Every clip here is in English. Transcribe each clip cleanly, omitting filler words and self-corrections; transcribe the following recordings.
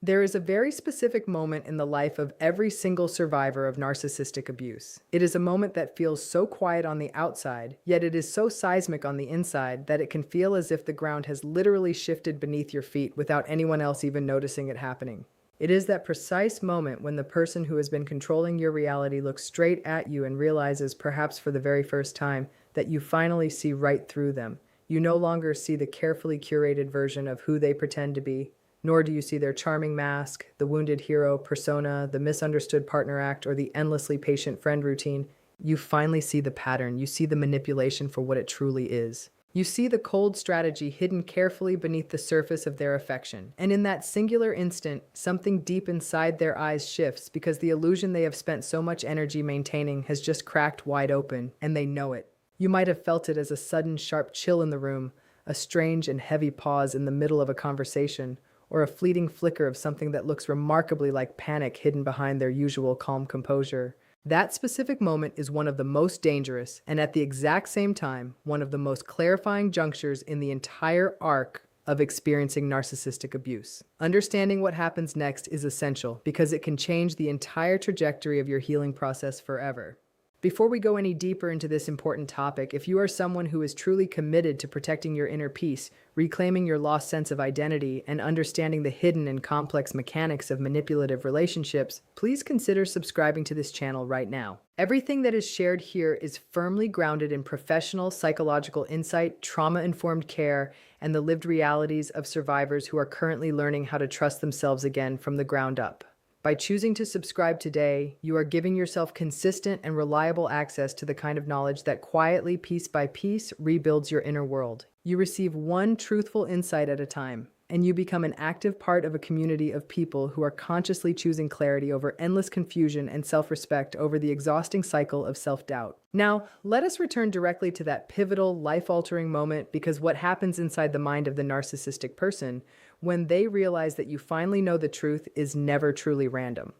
There is a very specific moment in the life of every single survivor of narcissistic abuse. It is a moment that feels so quiet on the outside, yet it is so seismic on the inside that it can feel as if the ground has literally shifted beneath your feet without anyone else even noticing it happening. It is that precise moment when the person who has been controlling your reality looks straight at you and realizes, perhaps for the very first time, that you finally see right through them. You no longer see the carefully curated version of who they pretend to be, nor do you see their charming mask, the wounded hero persona, the misunderstood partner act, or the endlessly patient friend routine. You finally see the pattern. You see the manipulation for what it truly is. You see the cold strategy hidden carefully beneath the surface of their affection. And in that singular instant, something deep inside their eyes shifts because the illusion they have spent so much energy maintaining has just cracked wide open, and they know it. You might have felt it as a sudden sharp chill in the room, a strange and heavy pause in the middle of a conversation, or a fleeting flicker of something that looks remarkably like panic hidden behind their usual calm composure. That specific moment is one of the most dangerous, and at the exact same time, one of the most clarifying junctures in the entire arc of experiencing narcissistic abuse. Understanding what happens next is essential because it can change the entire trajectory of your healing process forever. Before we go any deeper into this important topic, if you are someone who is truly committed to protecting your inner peace, reclaiming your lost sense of identity, and understanding the hidden and complex mechanics of manipulative relationships, please consider subscribing to this channel right now. Everything that is shared here is firmly grounded in professional psychological insight, trauma-informed care, and the lived realities of survivors who are currently learning how to trust themselves again from the ground up. By choosing to subscribe today, you are giving yourself consistent and reliable access to the kind of knowledge that quietly, piece by piece, rebuilds your inner world. You receive one truthful insight at a time, and you become an active part of a community of people who are consciously choosing clarity over endless confusion and self-respect over the exhausting cycle of self-doubt. Now, let us return directly to that pivotal, life-altering moment, because what happens inside the mind of the narcissistic person when they realize that you finally know the truth is never truly random.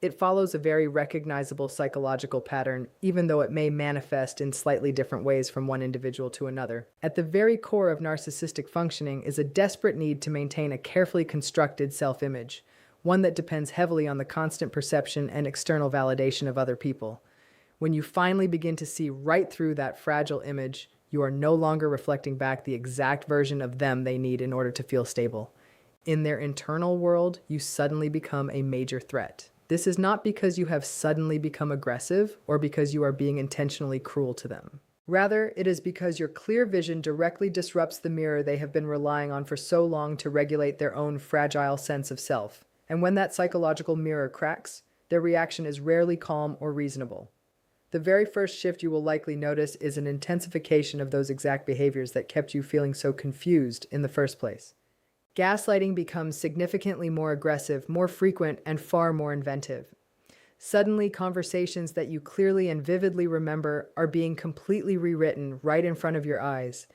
It follows a very recognizable psychological pattern, even though it may manifest in slightly different ways from one individual to another. At the very core of narcissistic functioning is a desperate need to maintain a carefully constructed self-image, one that depends heavily on the constant perception and external validation of other people. When you finally begin to see right through that fragile image, you are no longer reflecting back the exact version of them they need in order to feel stable. In their internal world, you suddenly become a major threat. This is not because you have suddenly become aggressive or because you are being intentionally cruel to them. Rather, it is because your clear vision directly disrupts the mirror they have been relying on for so long to regulate their own fragile sense of self. And when that psychological mirror cracks, their reaction is rarely calm or reasonable. The very first shift you will likely notice is an intensification of those exact behaviors that kept you feeling so confused in the first place. Gaslighting becomes significantly more aggressive, more frequent, and far more inventive. Suddenly, conversations that you clearly and vividly remember are being completely rewritten right in front of your eyes.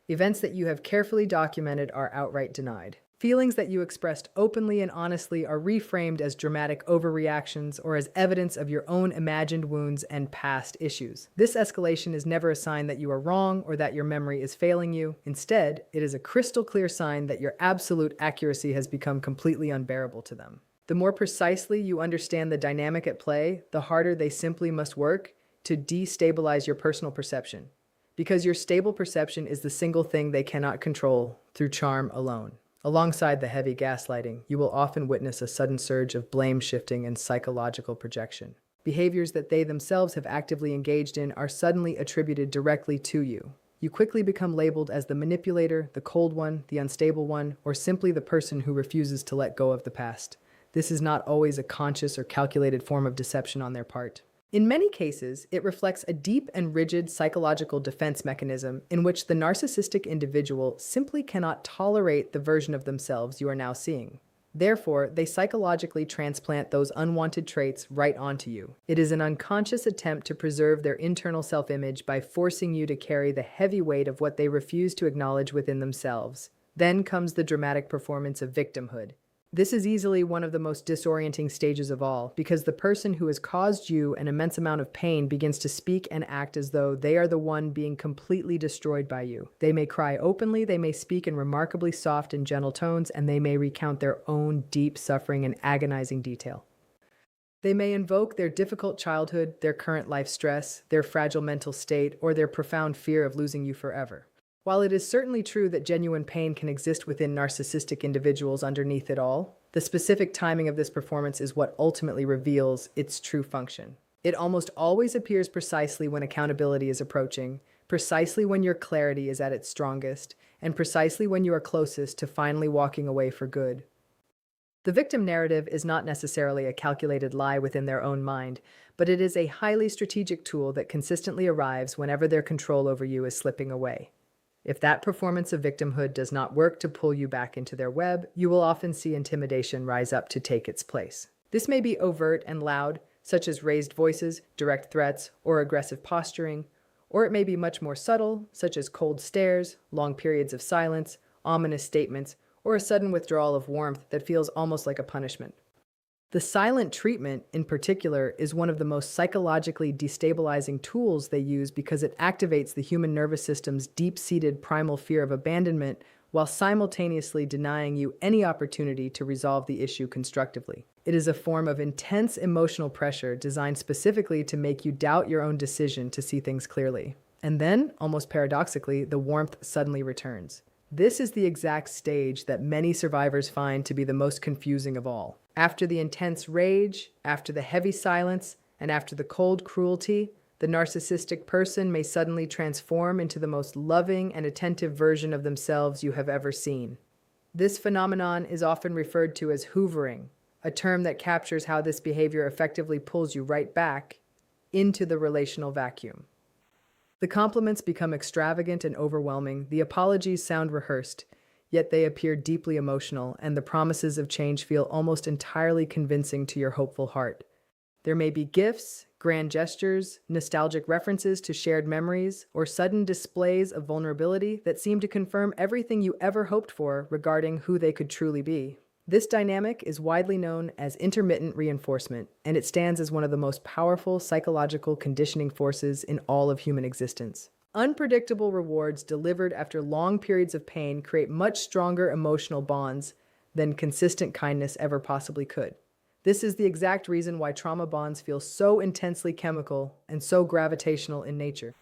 Events that you have carefully documented are outright denied. Feelings that you expressed openly and honestly are reframed as dramatic overreactions or as evidence of your own imagined wounds and past issues. This escalation is never a sign that you are wrong or that your memory is failing you. Instead, it is a crystal clear sign that your absolute accuracy has become completely unbearable to them. The more precisely you understand the dynamic at play, the harder they simply must work to destabilize your personal perception. Because your stable perception is the single thing they cannot control through charm alone. Alongside the heavy gaslighting, you will often witness a sudden surge of blame shifting and psychological projection. Behaviors that they themselves have actively engaged in are suddenly attributed directly to you. You quickly become labeled as the manipulator, the cold one, the unstable one, or simply the person who refuses to let go of the past. This is not always a conscious or calculated form of deception on their part. In many cases, it reflects a deep and rigid psychological defense mechanism in which the narcissistic individual simply cannot tolerate the version of themselves you are now seeing. Therefore, they psychologically transplant those unwanted traits right onto you. It is an unconscious attempt to preserve their internal self-image by forcing you to carry the heavy weight of what they refuse to acknowledge within themselves. Then comes the dramatic performance of victimhood. This is easily one of the most disorienting stages of all, because the person who has caused you an immense amount of pain begins to speak and act as though they are the one being completely destroyed by you. They may cry openly, they may speak in remarkably soft and gentle tones, and they may recount their own deep suffering in agonizing detail. They may invoke their difficult childhood, their current life stress, their fragile mental state, or their profound fear of losing you forever. While it is certainly true that genuine pain can exist within narcissistic individuals underneath it all, the specific timing of this performance is what ultimately reveals its true function. It almost always appears precisely when accountability is approaching, precisely when your clarity is at its strongest, and precisely when you are closest to finally walking away for good. The victim narrative is not necessarily a calculated lie within their own mind, but it is a highly strategic tool that consistently arrives whenever their control over you is slipping away. If that performance of victimhood does not work to pull you back into their web, you will often see intimidation rise up to take its place. This may be overt and loud, such as raised voices, direct threats, or aggressive posturing, or it may be much more subtle, such as cold stares, long periods of silence, ominous statements, or a sudden withdrawal of warmth that feels almost like a punishment. The silent treatment, in particular, is one of the most psychologically destabilizing tools they use because it activates the human nervous system's deep-seated primal fear of abandonment while simultaneously denying you any opportunity to resolve the issue constructively. It is a form of intense emotional pressure designed specifically to make you doubt your own decision to see things clearly. And then, almost paradoxically, the warmth suddenly returns. This is the exact stage that many survivors find to be the most confusing of all. After the intense rage, after the heavy silence, and after the cold cruelty, the narcissistic person may suddenly transform into the most loving and attentive version of themselves you have ever seen. This phenomenon is often referred to as hoovering, a term that captures how this behavior effectively pulls you right back into the relational vacuum. The compliments become extravagant and overwhelming, the apologies sound rehearsed, yet they appear deeply emotional, and the promises of change feel almost entirely convincing to your hopeful heart. There may be gifts, grand gestures, nostalgic references to shared memories, or sudden displays of vulnerability that seem to confirm everything you ever hoped for regarding who they could truly be. This dynamic is widely known as intermittent reinforcement, and it stands as one of the most powerful psychological conditioning forces in all of human existence. Unpredictable rewards delivered after long periods of pain create much stronger emotional bonds than consistent kindness ever possibly could. This is the exact reason why trauma bonds feel so intensely chemical and so gravitational in nature,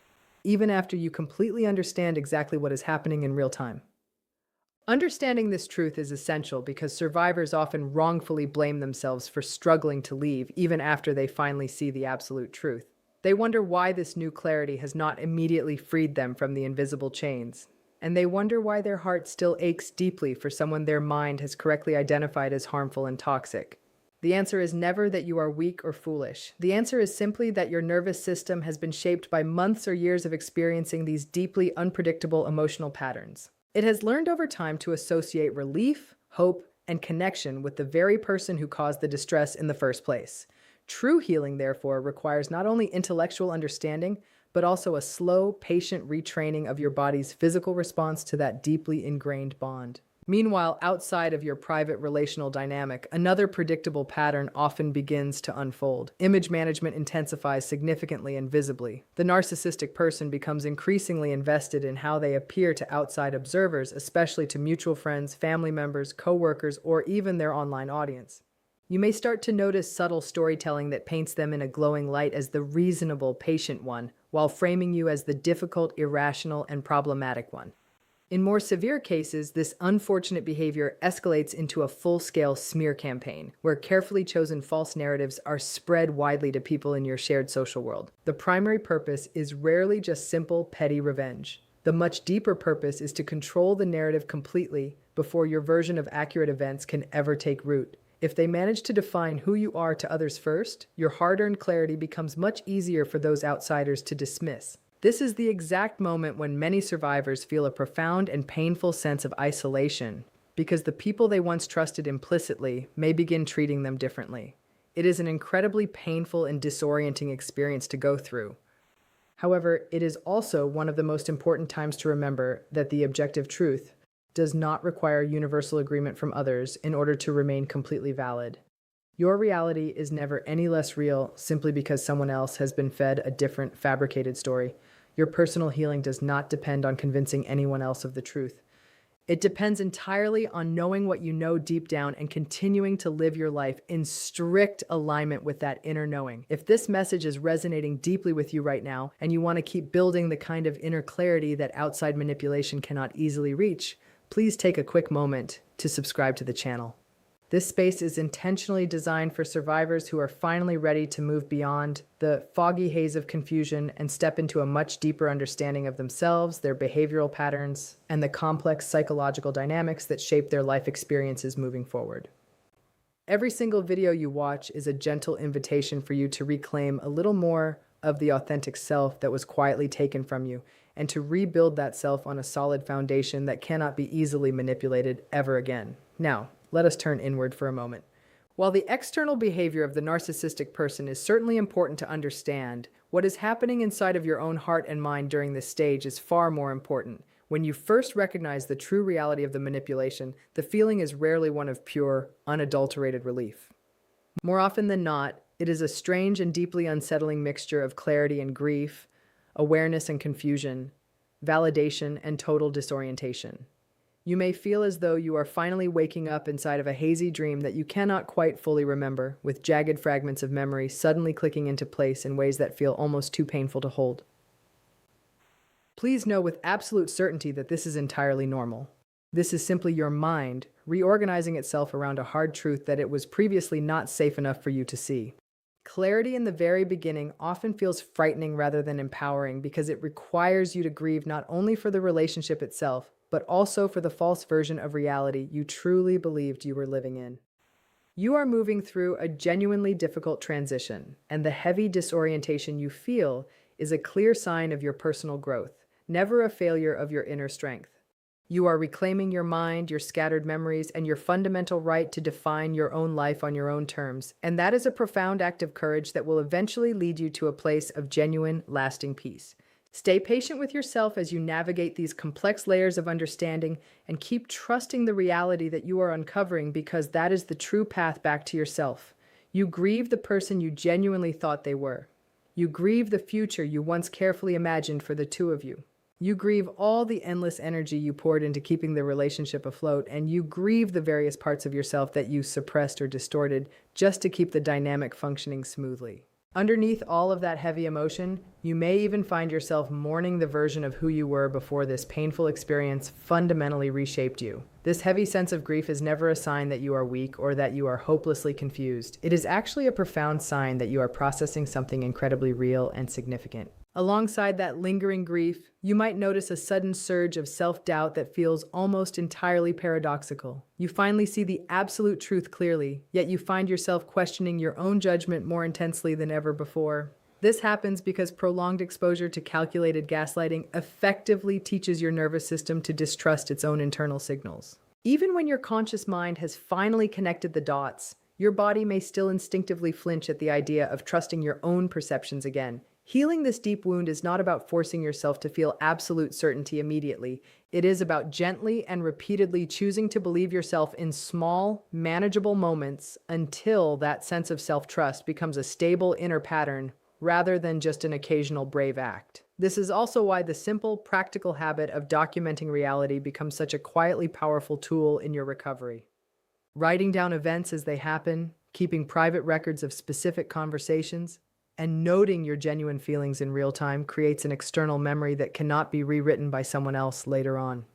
even after you completely understand exactly what is happening in real time. Understanding this truth is essential because survivors often wrongfully blame themselves for struggling to leave even after they finally see the absolute truth. They wonder why this new clarity has not immediately freed them from the invisible chains. And they wonder why their heart still aches deeply for someone their mind has correctly identified as harmful and toxic. The answer is never that you are weak or foolish. The answer is simply that your nervous system has been shaped by months or years of experiencing these deeply unpredictable emotional patterns. It has learned over time to associate relief, hope, and connection with the very person who caused the distress in the first place. True healing, therefore, requires not only intellectual understanding, but also a slow, patient retraining of your body's physical response to that deeply ingrained bond. Meanwhile, outside of your private relational dynamic, another predictable pattern often begins to unfold. Image management intensifies significantly and visibly. The narcissistic person becomes increasingly invested in how they appear to outside observers, especially to mutual friends, family members, coworkers, or even their online audience. You may start to notice subtle storytelling that paints them in a glowing light as the reasonable, patient one, while framing you as the difficult, irrational, and problematic one. In more severe cases, this unfortunate behavior escalates into a full-scale smear campaign, where carefully chosen false narratives are spread widely to people in your shared social world. The primary purpose is rarely just simple, petty revenge. The much deeper purpose is to control the narrative completely before your version of accurate events can ever take root. If they manage to define who you are to others first, your hard-earned clarity becomes much easier for those outsiders to dismiss. This is the exact moment when many survivors feel a profound and painful sense of isolation, because the people they once trusted implicitly may begin treating them differently. It is an incredibly painful and disorienting experience to go through. However, it is also one of the most important times to remember that the objective truth, does not require universal agreement from others in order to remain completely valid. Your reality is never any less real simply because someone else has been fed a different, fabricated story. Your personal healing does not depend on convincing anyone else of the truth. It depends entirely on knowing what you know deep down and continuing to live your life in strict alignment with that inner knowing. If this message is resonating deeply with you right now and you want to keep building the kind of inner clarity that outside manipulation cannot easily reach, please take a quick moment to subscribe to the channel. This space is intentionally designed for survivors who are finally ready to move beyond the foggy haze of confusion and step into a much deeper understanding of themselves, their behavioral patterns, and the complex psychological dynamics that shape their life experiences moving forward. Every single video you watch is a gentle invitation for you to reclaim a little more of the authentic self that was quietly taken from you, and to rebuild that self on a solid foundation that cannot be easily manipulated ever again. Now, let us turn inward for a moment. While the external behavior of the narcissistic person is certainly important to understand, what is happening inside of your own heart and mind during this stage is far more important. When you first recognize the true reality of the manipulation, the feeling is rarely one of pure, unadulterated relief. More often than not, it is a strange and deeply unsettling mixture of clarity and grief, awareness and confusion, validation and total disorientation. You may feel as though you are finally waking up inside of a hazy dream that you cannot quite fully remember, with jagged fragments of memory suddenly clicking into place in ways that feel almost too painful to hold. Please know with absolute certainty that this is entirely normal. This is simply your mind reorganizing itself around a hard truth that it was previously not safe enough for you to see. Clarity in the very beginning often feels frightening rather than empowering because it requires you to grieve not only for the relationship itself, but also for the false version of reality you truly believed you were living in. You are moving through a genuinely difficult transition, and the heavy disorientation you feel is a clear sign of your personal growth, never a failure of your inner strength. You are reclaiming your mind, your scattered memories, and your fundamental right to define your own life on your own terms, and that is a profound act of courage that will eventually lead you to a place of genuine, lasting peace. Stay patient with yourself as you navigate these complex layers of understanding and keep trusting the reality that you are uncovering because that is the true path back to yourself. You grieve the person you genuinely thought they were. You grieve the future you once carefully imagined for the two of you. You grieve all the endless energy you poured into keeping the relationship afloat, and you grieve the various parts of yourself that you suppressed or distorted just to keep the dynamic functioning smoothly. Underneath all of that heavy emotion, you may even find yourself mourning the version of who you were before this painful experience fundamentally reshaped you. This heavy sense of grief is never a sign that you are weak or that you are hopelessly confused. It is actually a profound sign that you are processing something incredibly real and significant. Alongside that lingering grief, you might notice a sudden surge of self-doubt that feels almost entirely paradoxical. You finally see the absolute truth clearly, yet you find yourself questioning your own judgment more intensely than ever before. This happens because prolonged exposure to calculated gaslighting effectively teaches your nervous system to distrust its own internal signals. Even when your conscious mind has finally connected the dots, your body may still instinctively flinch at the idea of trusting your own perceptions again. Healing this deep wound is not about forcing yourself to feel absolute certainty immediately. It is about gently and repeatedly choosing to believe yourself in small, manageable moments until that sense of self-trust becomes a stable inner pattern rather than just an occasional brave act. This is also why the simple, practical habit of documenting reality becomes such a quietly powerful tool in your recovery. Writing down events as they happen, keeping private records of specific conversations, and noting your genuine feelings in real time creates an external memory that cannot be rewritten by someone else later on.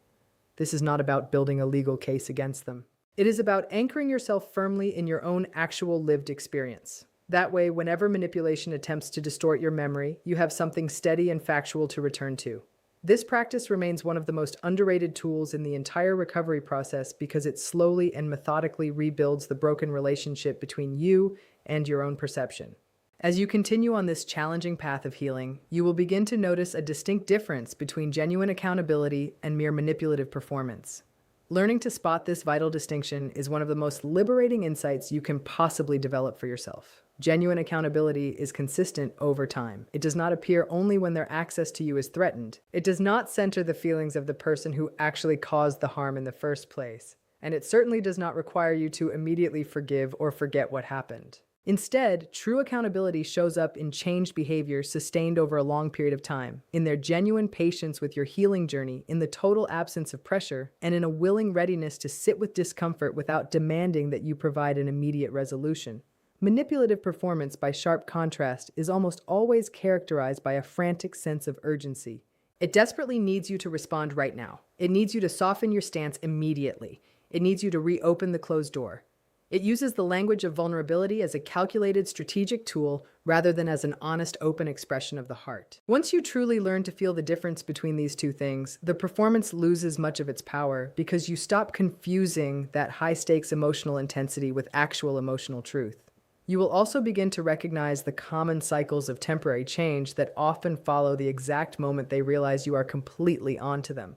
This is not about building a legal case against them. It is about anchoring yourself firmly in your own actual lived experience. That way, whenever manipulation attempts to distort your memory, you have something steady and factual to return to. This practice remains one of the most underrated tools in the entire recovery process because it slowly and methodically rebuilds the broken relationship between you and your own perception. As you continue on this challenging path of healing, you will begin to notice a distinct difference between genuine accountability and mere manipulative performance. Learning to spot this vital distinction is one of the most liberating insights you can possibly develop for yourself. Genuine accountability is consistent over time. It does not appear only when their access to you is threatened. It does not center the feelings of the person who actually caused the harm in the first place. And it certainly does not require you to immediately forgive or forget what happened. Instead, true accountability shows up in changed behavior sustained over a long period of time, in their genuine patience with your healing journey, in the total absence of pressure, and in a willing readiness to sit with discomfort without demanding that you provide an immediate resolution. Manipulative performance, by sharp contrast, is almost always characterized by a frantic sense of urgency. It desperately needs you to respond right now. It needs you to soften your stance immediately. It needs you to reopen the closed door. It uses the language of vulnerability as a calculated, strategic tool rather than as an honest, open expression of the heart. Once you truly learn to feel the difference between these two things, the performance loses much of its power because you stop confusing that high-stakes emotional intensity with actual emotional truth. You will also begin to recognize the common cycles of temporary change that often follow the exact moment they realize you are completely onto them.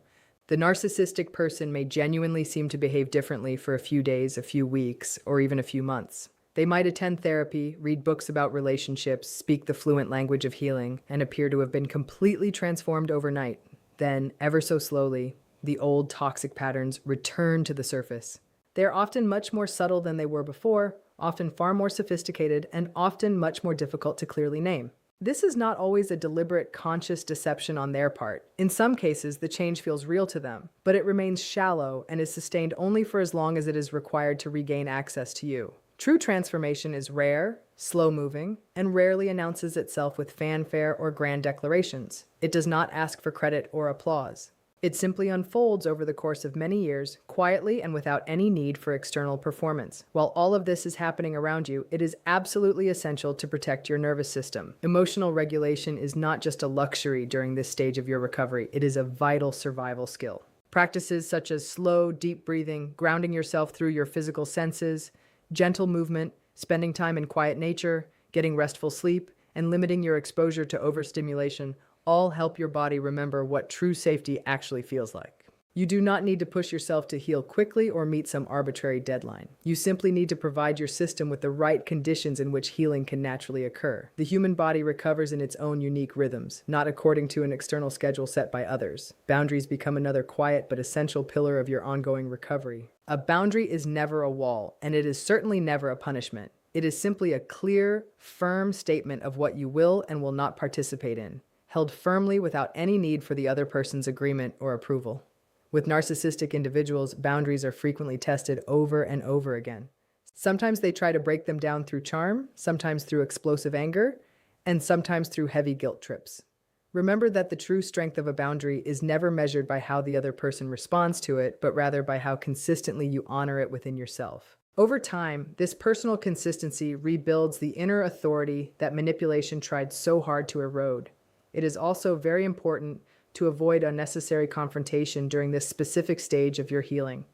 The narcissistic person may genuinely seem to behave differently for a few days, a few weeks, or even a few months. They might attend therapy, read books about relationships, speak the fluent language of healing, and appear to have been completely transformed overnight. Then, ever so slowly, the old toxic patterns return to the surface. They are often much more subtle than they were before, often far more sophisticated, and often much more difficult to clearly name. This is not always a deliberate, conscious deception on their part. In some cases, the change feels real to them, but it remains shallow and is sustained only for as long as it is required to regain access to you. True transformation is rare, slow-moving, and rarely announces itself with fanfare or grand declarations. It does not ask for credit or applause. It simply unfolds over the course of many years, quietly and without any need for external performance. While all of this is happening around you, it is absolutely essential to protect your nervous system. Emotional regulation is not just a luxury during this stage of your recovery, it is a vital survival skill. Practices such as slow, deep breathing, grounding yourself through your physical senses, gentle movement, spending time in quiet nature, getting restful sleep, and limiting your exposure to overstimulation all help your body remember what true safety actually feels like. You do not need to push yourself to heal quickly or meet some arbitrary deadline. You simply need to provide your system with the right conditions in which healing can naturally occur. The human body recovers in its own unique rhythms, not according to an external schedule set by others. Boundaries become another quiet but essential pillar of your ongoing recovery. A boundary is never a wall, and it is certainly never a punishment. It is simply a clear, firm statement of what you will and will not participate in, held firmly without any need for the other person's agreement or approval. With narcissistic individuals, boundaries are frequently tested over and over again. Sometimes they try to break them down through charm, sometimes through explosive anger, and sometimes through heavy guilt trips. Remember that the true strength of a boundary is never measured by how the other person responds to it, but rather by how consistently you honor it within yourself. Over time, this personal consistency rebuilds the inner authority that manipulation tried so hard to erode. It is also very important to avoid unnecessary confrontation during this specific stage of your healing.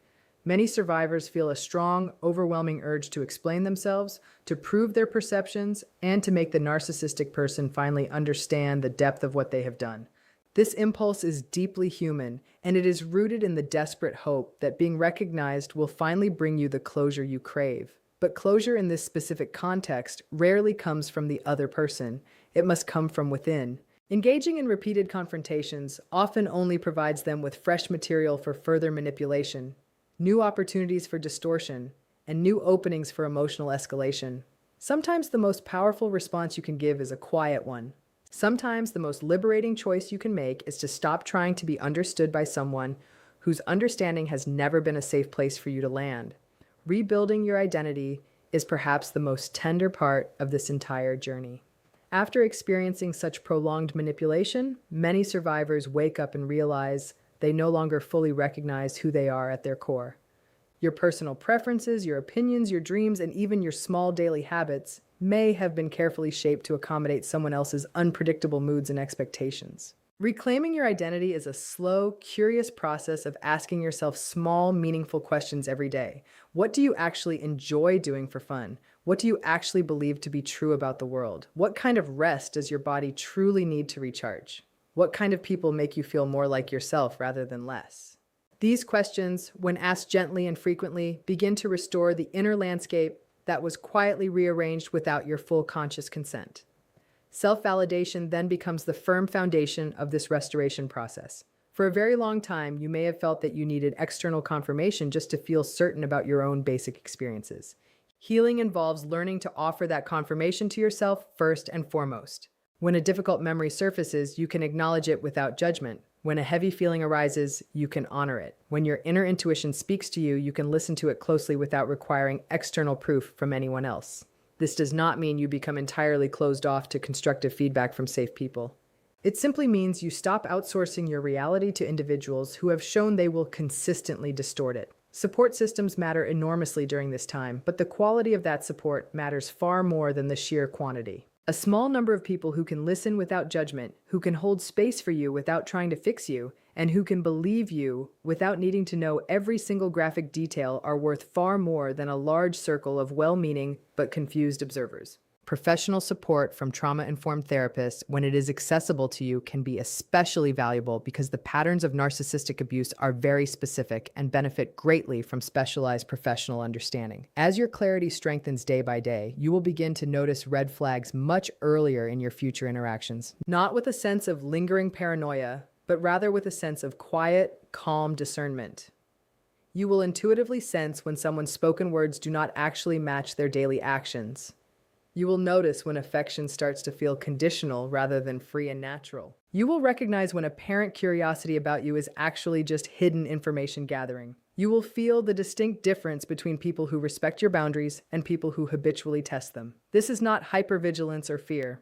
Many survivors feel a strong, overwhelming urge to explain themselves, to prove their perceptions, and to make the narcissistic person finally understand the depth of what they have done. This impulse is deeply human, and it is rooted in the desperate hope that being recognized will finally bring you the closure you crave. But closure in this specific context rarely comes from the other person. It must come from within. Engaging in repeated confrontations often only provides them with fresh material for further manipulation, new opportunities for distortion, and new openings for emotional escalation. Sometimes the most powerful response you can give is a quiet one. Sometimes the most liberating choice you can make is to stop trying to be understood by someone whose understanding has never been a safe place for you to land. Rebuilding your identity is perhaps the most tender part of this entire journey. After experiencing such prolonged manipulation, many survivors wake up and realize they no longer fully recognize who they are at their core. Your personal preferences, your opinions, your dreams, and even your small daily habits may have been carefully shaped to accommodate someone else's unpredictable moods and expectations. Reclaiming your identity is a slow, curious process of asking yourself small, meaningful questions every day. What do you actually enjoy doing for fun? What do you actually believe to be true about the world? What kind of rest does your body truly need to recharge? What kind of people make you feel more like yourself rather than less? These questions, when asked gently and frequently, begin to restore the inner landscape that was quietly rearranged without your full conscious consent. Self-validation then becomes the firm foundation of this restoration process. For a very long time, you may have felt that you needed external confirmation just to feel certain about your own basic experiences. Healing involves learning to offer that confirmation to yourself first and foremost. When a difficult memory surfaces, you can acknowledge it without judgment. When a heavy feeling arises, you can honor it. When your inner intuition speaks to you, you can listen to it closely without requiring external proof from anyone else. This does not mean you become entirely closed off to constructive feedback from safe people. It simply means you stop outsourcing your reality to individuals who have shown they will consistently distort it. Support systems matter enormously during this time, but the quality of that support matters far more than the sheer quantity. A small number of people who can listen without judgment, who can hold space for you without trying to fix you, and who can believe you without needing to know every single graphic detail are worth far more than a large circle of well-meaning but confused observers. Professional support from trauma-informed therapists, when it is accessible to you, can be especially valuable because the patterns of narcissistic abuse are very specific and benefit greatly from specialized professional understanding. As your clarity strengthens day by day, you will begin to notice red flags much earlier in your future interactions, not with a sense of lingering paranoia, but rather with a sense of quiet, calm discernment. You will intuitively sense when someone's spoken words do not actually match their daily actions. You will notice when affection starts to feel conditional rather than free and natural. You will recognize when apparent curiosity about you is actually just hidden information gathering. You will feel the distinct difference between people who respect your boundaries and people who habitually test them. This is not hypervigilance or fear.